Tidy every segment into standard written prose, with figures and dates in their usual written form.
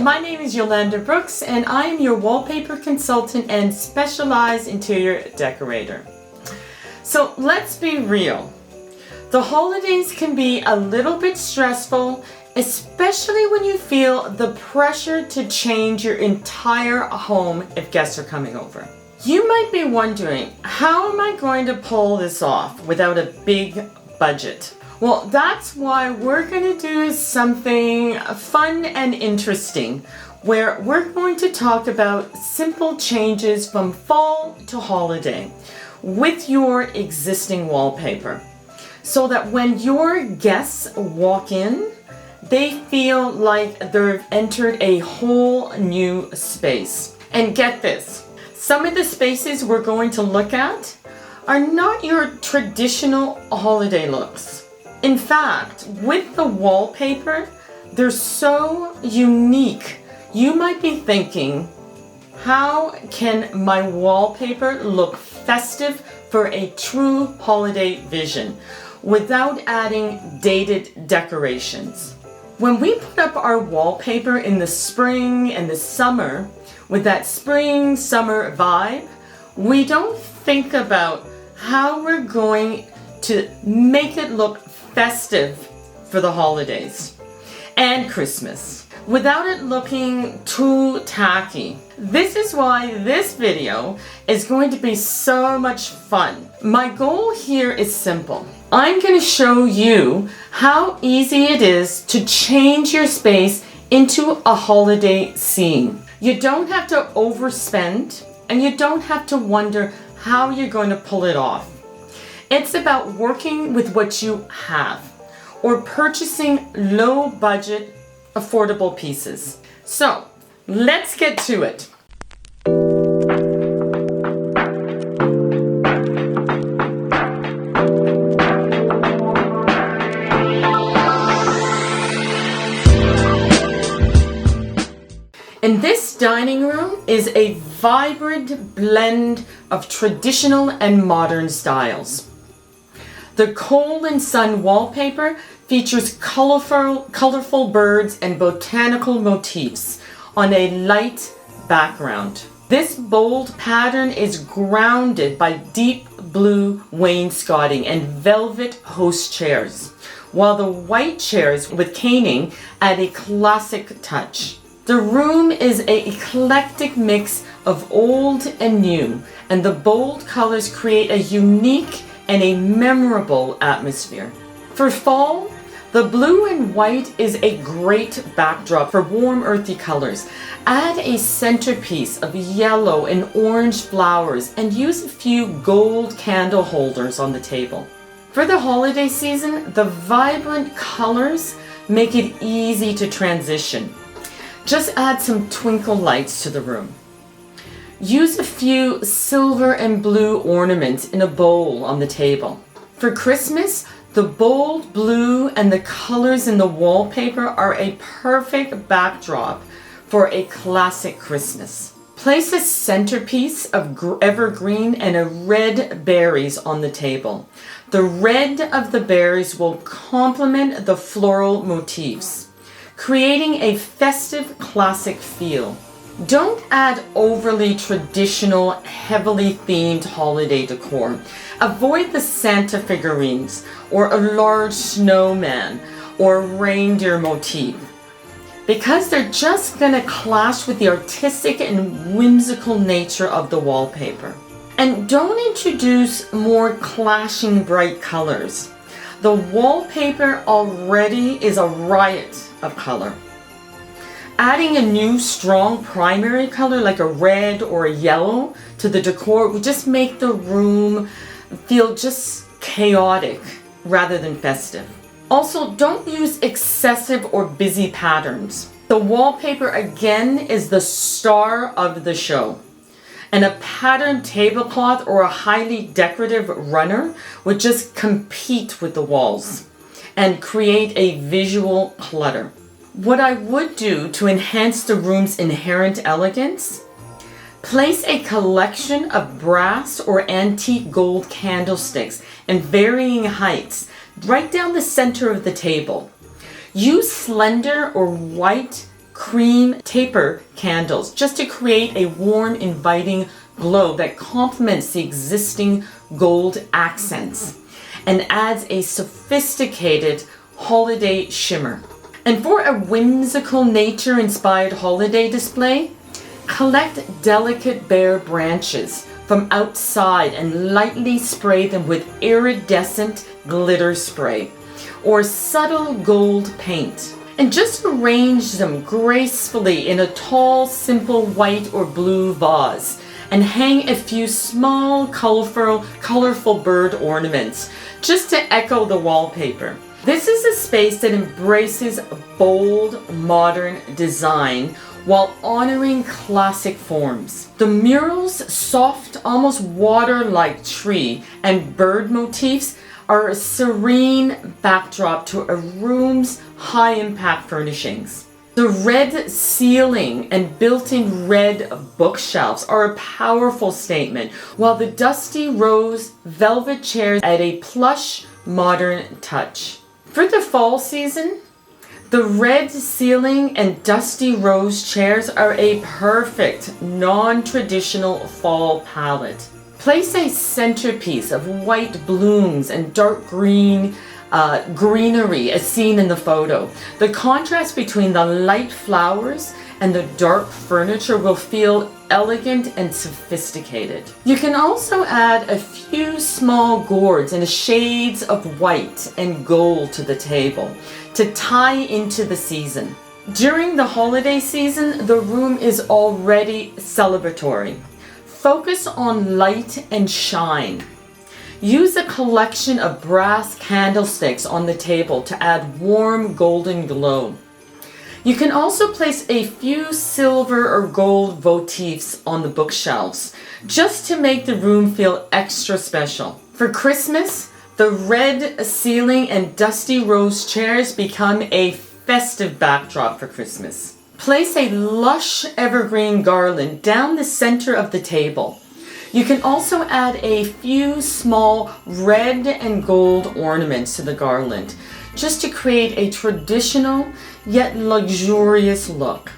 My name is Yolanda Brooks and I am your wallpaper consultant and specialized interior decorator. So let's be real. The holidays can be a little bit stressful, especially when you feel the pressure to change your entire home if guests are coming over. You might be wondering, how am I going to pull this off without a big budget? Well, that's why we're going to do something fun and interesting, where we're going to talk about simple changes from fall to holiday with your existing wallpaper, so that when your guests walk in, they feel like they've entered a whole new space. And get this, some of the spaces we're going to look at are not your traditional holiday looks. In fact, with the wallpaper, they're so unique. You might be thinking, how can my wallpaper look festive for a true holiday vision without adding dated decorations? When we put up our wallpaper in the spring and the summer with that spring-summer vibe, we don't think about how we're going to make it look festive for the holidays and Christmas without it looking too tacky. This is why this video is going to be so much fun. My goal here is simple. I'm going to show you how easy it is to change your space into a holiday scene. You don't have to overspend and you don't have to wonder how you're going to pull it off. It's about working with what you have or purchasing low budget, affordable pieces. So let's get to it. In this dining room is a vibrant blend of traditional and modern styles. The Cold and Sun wallpaper features colorful birds and botanical motifs on a light background. This bold pattern is grounded by deep blue wainscoting and velvet host chairs, while the white chairs with caning add a classic touch. The room is an eclectic mix of old and new, and the bold colors create a unique and a memorable atmosphere. For fall, the blue and white is a great backdrop for warm earthy colors. Add a centerpiece of yellow and orange flowers and use a few gold candle holders on the table. For the holiday season, the vibrant colors make it easy to transition. Just add some twinkle lights to the room. Use a few silver and blue ornaments in a bowl on the table. For Christmas, the bold blue and the colors in the wallpaper are a perfect backdrop for a classic Christmas. Place a centerpiece of evergreen and a red berries on the table. The red of the berries will complement the floral motifs, creating a festive classic feel. Don't add overly traditional, heavily themed holiday decor. Avoid the Santa figurines or a large snowman or reindeer motif, because they're just going to clash with the artistic and whimsical nature of the wallpaper. And don't introduce more clashing bright colors. The wallpaper already is a riot of color. Adding a new strong primary color like a red or a yellow to the decor would just make the room feel just chaotic rather than festive. Also, don't use excessive or busy patterns. The wallpaper again is the star of the show, and a patterned tablecloth or a highly decorative runner would just compete with the walls and create a visual clutter. What I would do to enhance the room's inherent elegance, place a collection of brass or antique gold candlesticks in varying heights right down the center of the table. Use slender or white cream taper candles just to create a warm, inviting glow that complements the existing gold accents and adds a sophisticated holiday shimmer. And for a whimsical nature-inspired holiday display, collect delicate bare branches from outside and lightly spray them with iridescent glitter spray or subtle gold paint. And just arrange them gracefully in a tall, simple white or blue vase and hang a few small, colorful bird ornaments just to echo the wallpaper. This is a space that embraces bold, modern design while honoring classic forms. The mural's soft, almost water-like tree and bird motifs are a serene backdrop to a room's high-impact furnishings. The red ceiling and built-in red bookshelves are a powerful statement, while the dusty rose velvet chairs add a plush, modern touch. For the fall season, the red ceiling and dusty rose chairs are a perfect, non-traditional fall palette. Place a centerpiece of white blooms and dark green greenery as seen in the photo. The contrast between the light flowers and the dark furniture will feel elegant and sophisticated. You can also add a few small gourds in shades of white and gold to the table to tie into the season. During the holiday season, the room is already celebratory. Focus on light and shine. Use a collection of brass candlesticks on the table to add warm golden glow. You can also place a few silver or gold votives on the bookshelves, just to make the room feel extra special. For Christmas, the red ceiling and dusty rose chairs become a festive backdrop for Christmas. Place a lush evergreen garland down the center of the table. You can also add a few small red and gold ornaments to the garland, just to create a traditional yet luxurious look.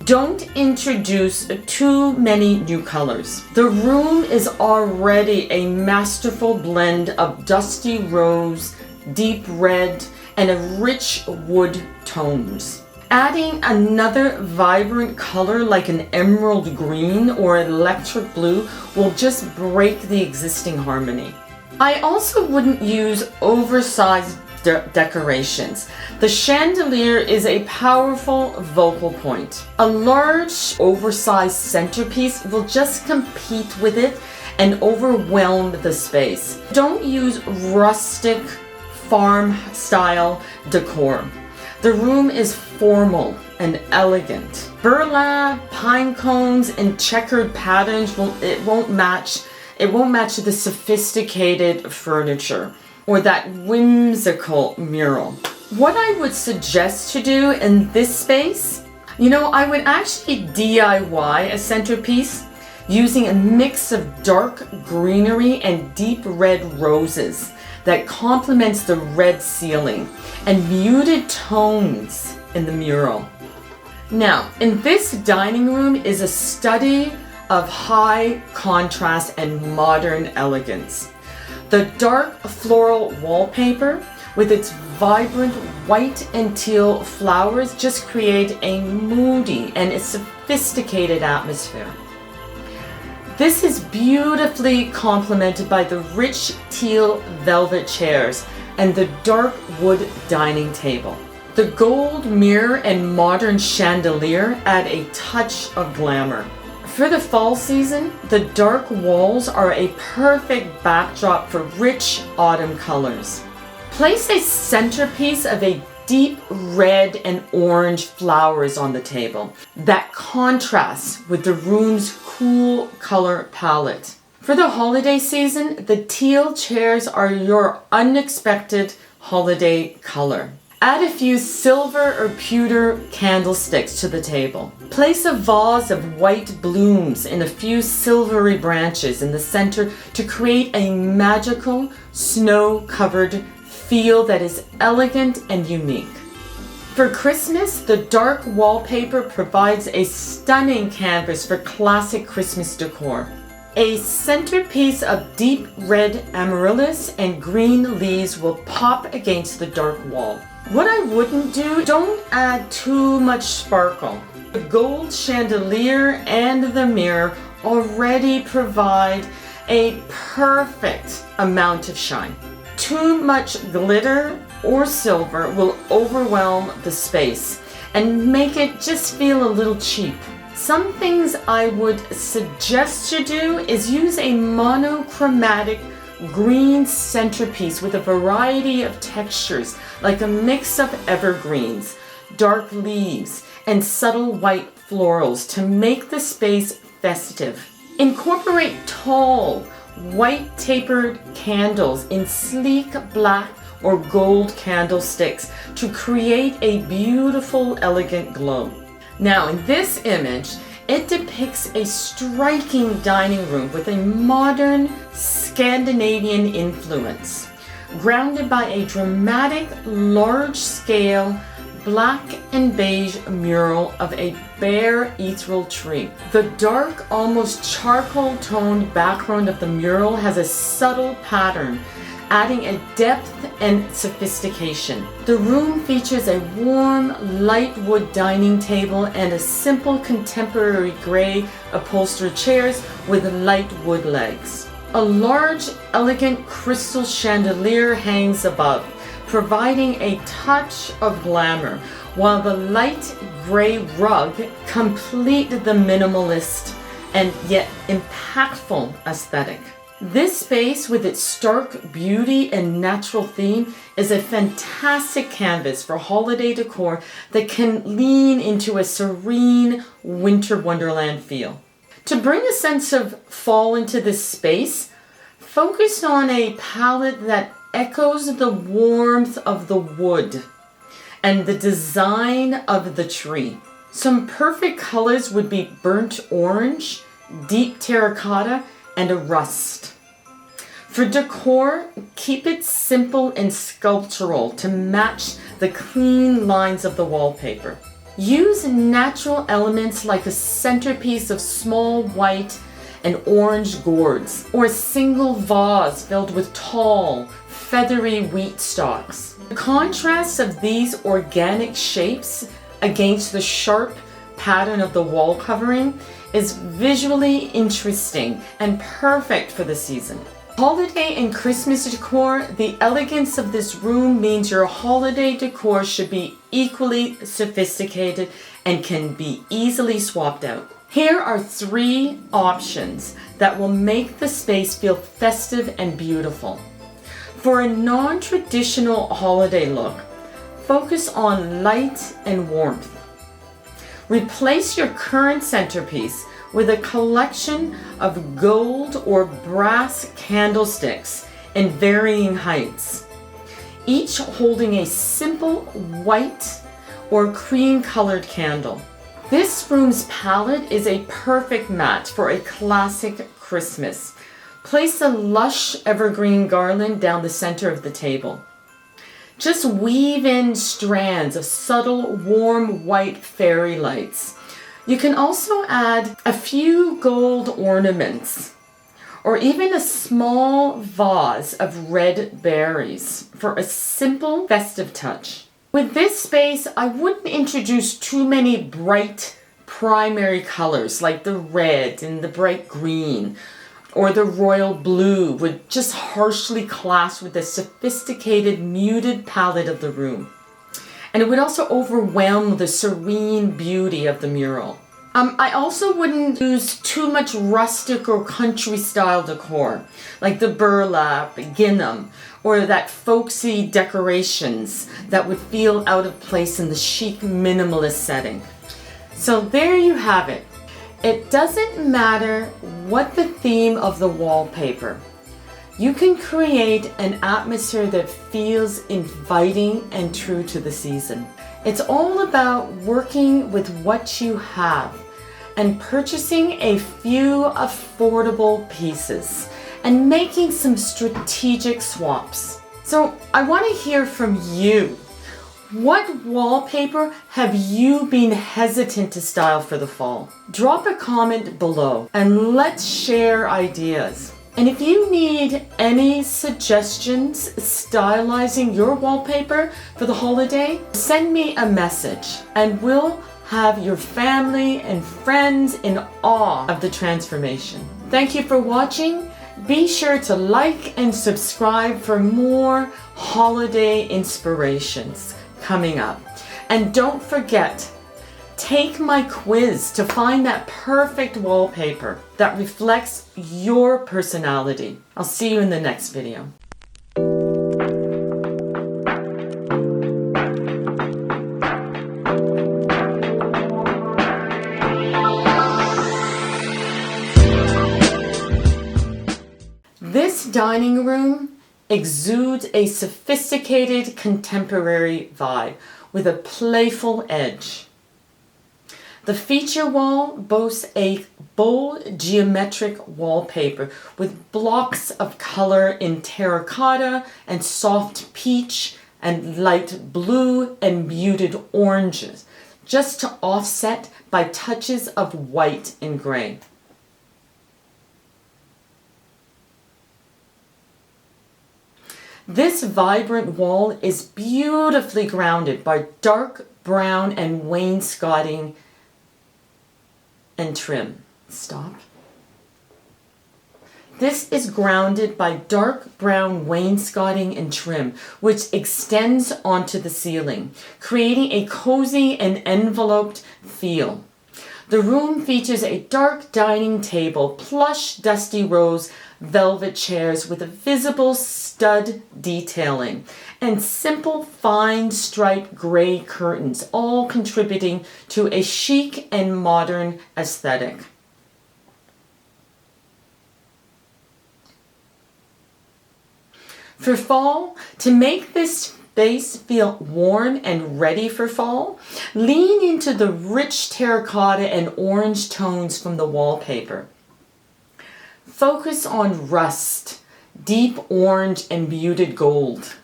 Don't introduce too many new colors. The room is already a masterful blend of dusty rose, deep red, and a rich wood tones. Adding another vibrant color like an emerald green or electric blue will just break the existing harmony. I also wouldn't use oversized decorations. The chandelier is a powerful vocal point. A large, oversized centerpiece will just compete with it and overwhelm the space. Don't use rustic, farm-style decor. The room is formal and elegant. Burlap, pine cones, and checkered patterns won't match the sophisticated furniture or that whimsical mural. What I would suggest to do in this space, I would actually DIY a centerpiece using a mix of dark greenery and deep red roses that complements the red ceiling and muted tones in the mural. Now, in this dining room is a study of high contrast and modern elegance. The dark floral wallpaper with its vibrant white and teal flowers just create a moody and a sophisticated atmosphere. This is beautifully complemented by the rich teal velvet chairs and the dark wood dining table. The gold mirror and modern chandelier add a touch of glamour. For the fall season, the dark walls are a perfect backdrop for rich autumn colors. Place a centerpiece of a deep red and orange flowers on the table that contrasts with the room's cool color palette. For the holiday season, the teal chairs are your unexpected holiday color. Add a few silver or pewter candlesticks to the table. Place a vase of white blooms and a few silvery branches in the center to create a magical, snow-covered feel that is elegant and unique. For Christmas, the dark wallpaper provides a stunning canvas for classic Christmas decor. A centerpiece of deep red amaryllis and green leaves will pop against the dark wall. What I wouldn't do, don't add too much sparkle. The gold chandelier and the mirror already provide a perfect amount of shine. Too much glitter or silver will overwhelm the space and make it just feel a little cheap. Some things I would suggest you do is use a monochromatic green centerpiece with a variety of textures, like a mix of evergreens, dark leaves, and subtle white florals to make the space festive. Incorporate tall, white tapered candles in sleek black or gold candlesticks to create a beautiful, elegant glow. Now, in this image, it depicts a striking dining room with a modern Scandinavian influence, grounded by a dramatic, large-scale black and beige mural of a bare ethereal tree. The dark, almost charcoal-toned background of the mural has a subtle pattern, adding a depth and sophistication. The room features a warm, light wood dining table and a simple contemporary gray upholstered chairs with light wood legs. A large, elegant crystal chandelier hangs above, providing a touch of glamour, while the light gray rug complete the minimalist and yet impactful aesthetic. This space, with its stark beauty and natural theme, is a fantastic canvas for holiday decor that can lean into a serene winter wonderland feel. To bring a sense of fall into this space, focus on a palette that echoes the warmth of the wood and the design of the tree. Some perfect colors would be burnt orange, deep terracotta, and a rust. For decor, keep it simple and sculptural to match the clean lines of the wallpaper. Use natural elements like a centerpiece of small white and orange gourds, or a single vase filled with tall, feathery wheat stalks. The contrast of these organic shapes against the sharp pattern of the wall covering is visually interesting and perfect for the season. Holiday and Christmas decor, the elegance of this room means your holiday decor should be equally sophisticated and can be easily swapped out. Here are 3 options that will make the space feel festive and beautiful. For a non-traditional holiday look, focus on light and warmth. Replace your current centerpiece with a collection of gold or brass candlesticks in varying heights, each holding a simple white or cream-colored candle. This room's palette is a perfect match for a classic Christmas. Place a lush evergreen garland down the center of the table. Just weave in strands of subtle, warm white fairy lights. You can also add a few gold ornaments or even a small vase of red berries for a simple festive touch. With this space, I wouldn't introduce too many bright primary colors like the red and the bright green, or the royal blue would just harshly clash with the sophisticated muted palette of the room. And it would also overwhelm the serene beauty of the mural. I also wouldn't use too much rustic or country style decor, like the burlap, gingham, or that folksy decorations that would feel out of place in the chic minimalist setting. So there you have it. It doesn't matter what the theme of the wallpaper. You can create an atmosphere that feels inviting and true to the season. It's all about working with what you have and purchasing a few affordable pieces and making some strategic swaps. So I want to hear from you. What wallpaper have you been hesitant to style for the fall? Drop a comment below and let's share ideas. And if you need any suggestions stylizing your wallpaper for the holiday, send me a message and we'll have your family and friends in awe of the transformation. Thank you for watching. Be sure to like and subscribe for more holiday inspirations coming up. And don't forget, take my quiz to find that perfect wallpaper that reflects your personality. I'll see you in the next video. This dining room exudes a sophisticated contemporary vibe with a playful edge. The feature wall boasts a bold geometric wallpaper with blocks of color in terracotta and soft peach and light blue and muted oranges, just to offset by touches of white and gray. This vibrant wall is beautifully grounded by dark brown and wainscoting and trim. Stop. This is grounded by dark brown wainscoting and trim, which extends onto the ceiling, creating a cozy and enveloped feel. The room features a dark dining table, plush dusty rose velvet chairs with a visible stud detailing, and simple fine striped gray curtains, all contributing to a chic and modern aesthetic. For fall, to make this space feel warm and ready for fall, lean into the rich terracotta and orange tones from the wallpaper. Focus on rust, deep orange and muted gold.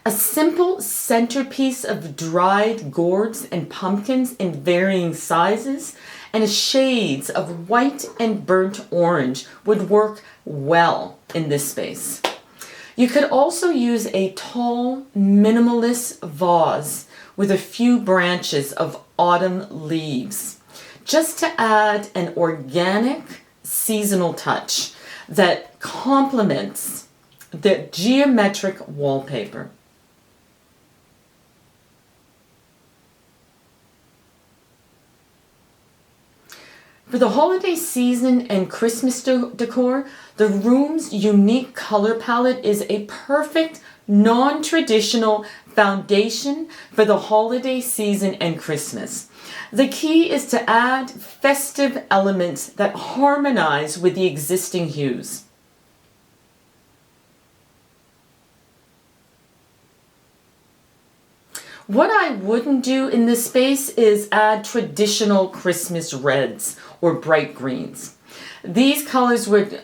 A simple centerpiece of dried gourds and pumpkins in varying sizes and shades of white and burnt orange would work well in this space. You could also use a tall, minimalist vase with a few branches of autumn leaves, just to add an organic, seasonal touch that complements the geometric wallpaper. For the holiday season and Christmas decor, the room's unique color palette is a perfect, non-traditional foundation for the holiday season and Christmas. The key is to add festive elements that harmonize with the existing hues. What I wouldn't do in this space is add traditional Christmas reds or bright greens. These colors would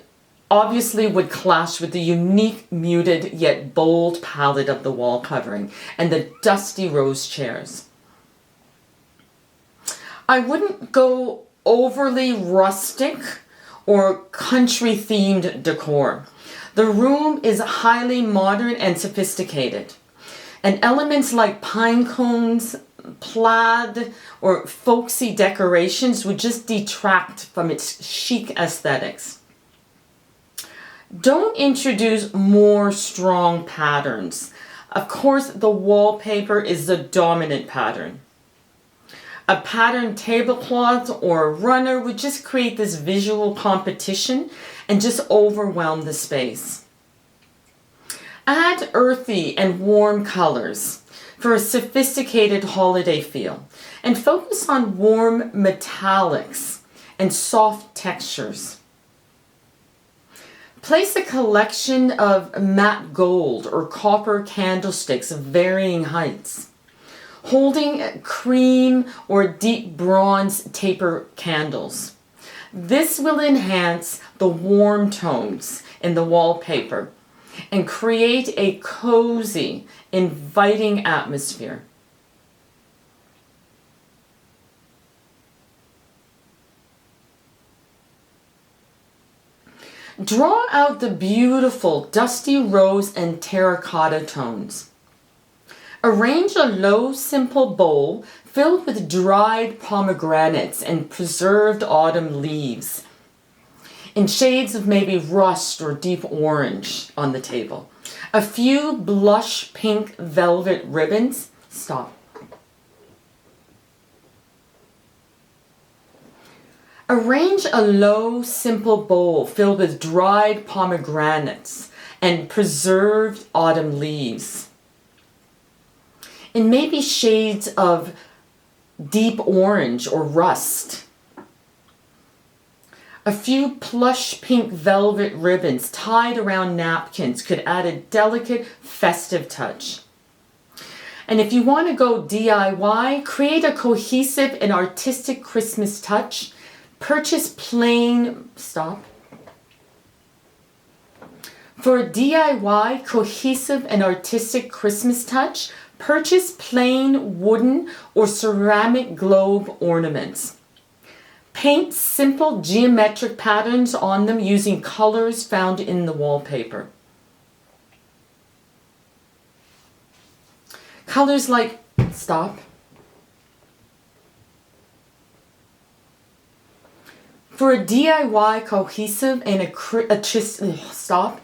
clash with the unique, muted yet bold palette of the wall covering and the dusty rose chairs. I wouldn't go overly rustic or country themed decor. The room is highly modern and sophisticated, and elements like pine cones, plaid, or folksy decorations would just detract from its chic aesthetics. Don't introduce more strong patterns. Of course, the wallpaper is the dominant pattern. A patterned tablecloth or a runner would just create this visual competition and just overwhelm the space. Add earthy and warm colors for a sophisticated holiday feel, and focus on warm metallics and soft textures. Place a collection of matte gold or copper candlesticks of varying heights, holding cream or deep bronze taper candles. This will enhance the warm tones in the wallpaper and create a cozy inviting atmosphere. Draw out the beautiful dusty rose and terracotta tones. Arrange a low, simple bowl filled with dried pomegranates and preserved autumn leaves in shades of maybe rust or deep orange on the table. A few blush pink velvet ribbons. Stop. Arrange a low, simple bowl filled with dried pomegranates and preserved autumn leaves in maybe shades of deep orange or rust. A few plush pink velvet ribbons tied around napkins could add a delicate, festive touch. And if you want to go DIY, create a cohesive and artistic Christmas touch. Purchase plain, stop. For a DIY, cohesive and artistic Christmas touch, purchase plain wooden or ceramic globe ornaments. Paint simple geometric patterns on them using colors found in the wallpaper. Colors like, stop. For a DIY cohesive and stop.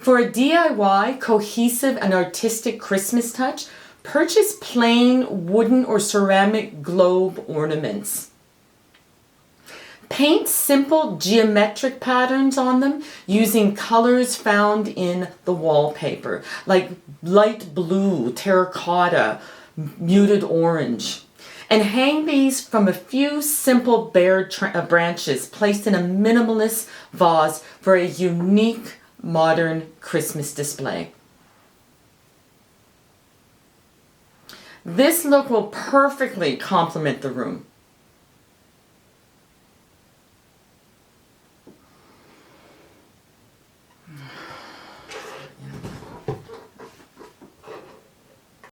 For a DIY cohesive and artistic Christmas touch, purchase plain wooden or ceramic globe ornaments. Paint simple geometric patterns on them using colors found in the wallpaper, like light blue, terracotta, muted orange. And hang these from a few simple bare branches placed in a minimalist vase for a unique modern Christmas display. This look will perfectly complement the room.